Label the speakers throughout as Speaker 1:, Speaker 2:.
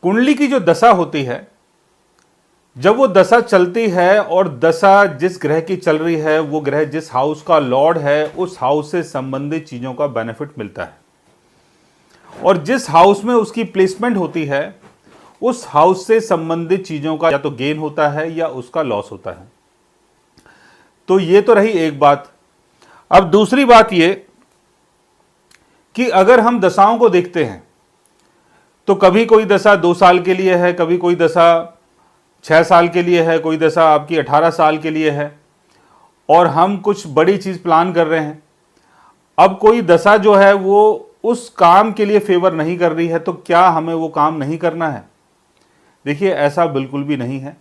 Speaker 1: कुंडली की जो दशा होती है, जब वो दशा चलती है और दशा जिस ग्रह की चल रही है, वो ग्रह जिस हाउस का लॉर्ड है, उस हाउस से संबंधित चीज़ों का बेनिफिट मिलता है। और जिस हाउस में उसकी प्लेसमेंट होती है, उस हाउस से संबंधित चीज़ों का या तो गेन होता है या उसका लॉस होता है। तो ये तो रही एक बात। अब दूसरी बात ये कि अगर हम दशाओं को देखते हैं तो कभी कोई दशा 2 साल के लिए है, कभी कोई दशा 6 साल के लिए है, कोई दशा आपकी 18 साल के लिए है, और हम कुछ बड़ी चीज़ प्लान कर रहे हैं। अब कोई दशा जो है वो उस काम के लिए फेवर नहीं कर रही है, तो क्या हमें वो काम नहीं करना है? देखिए, ऐसा बिल्कुल भी नहीं है।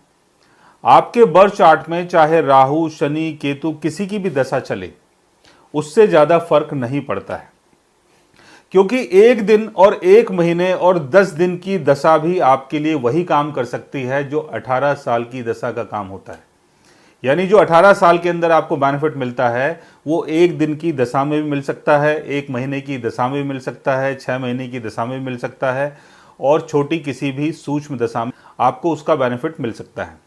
Speaker 1: आपके बर्थ चार्ट में चाहे राहु, शनि, केतु किसी की भी दशा चले, उससे ज़्यादा फर्क नहीं पड़ता है, क्योंकि 1 दिन और 1 महीने और 10 दिन की दशा भी आपके लिए वही काम कर सकती है जो 18 साल की दशा का काम होता है। यानी जो 18 साल के अंदर आपको बेनिफिट मिलता है, वो 1 दिन की दशा में भी मिल सकता है, 1 महीने की दशा में भी मिल सकता है, 6 महीने की दशा में भी मिल सकता है, और छोटी किसी भी सूक्ष्म दशा में आपको उसका बेनिफिट मिल सकता है।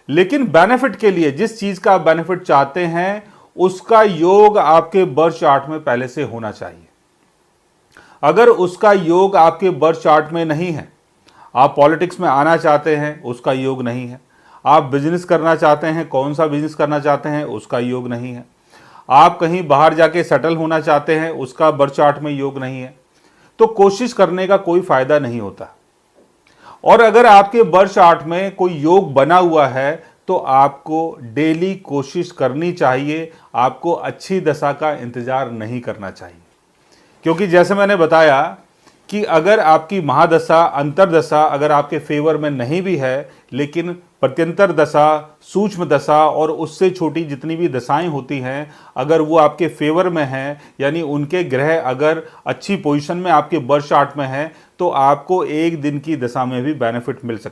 Speaker 1: लेकिन बेनिफिट के लिए जिस चीज़ का आप बेनिफिट चाहते हैं, उसका योग आपके बर्थ चार्ट में पहले से होना चाहिए। अगर उसका योग आपके बर्थ चार्ट में नहीं है, आप पॉलिटिक्स में आना चाहते हैं, उसका योग नहीं है, आप बिजनेस करना चाहते हैं, कौन सा बिजनेस करना चाहते हैं, उसका योग नहीं है, आप कहीं बाहर जाके सेटल होना चाहते हैं, उसका बर्थ चार्ट में योग नहीं है, तो कोशिश करने का कोई फायदा नहीं होता। और अगर आपके बर्थ चार्ट में कोई योग बना हुआ है, तो आपको डेली कोशिश करनी चाहिए, आपको अच्छी दशा का इंतजार नहीं करना चाहिए। क्योंकि जैसे मैंने बताया कि अगर आपकी महादशा, अंतरदशा अगर आपके फेवर में नहीं भी है, लेकिन प्रत्यंतर दशा, सूक्ष्म दशा और उससे छोटी जितनी भी दशाएं होती हैं, अगर वो आपके फेवर में हैं, यानी उनके ग्रह अगर अच्छी पोजीशन में आपके बर्थ चार्ट में है, तो आपको 1 दिन की दशा में भी बेनिफिट मिल सकता है।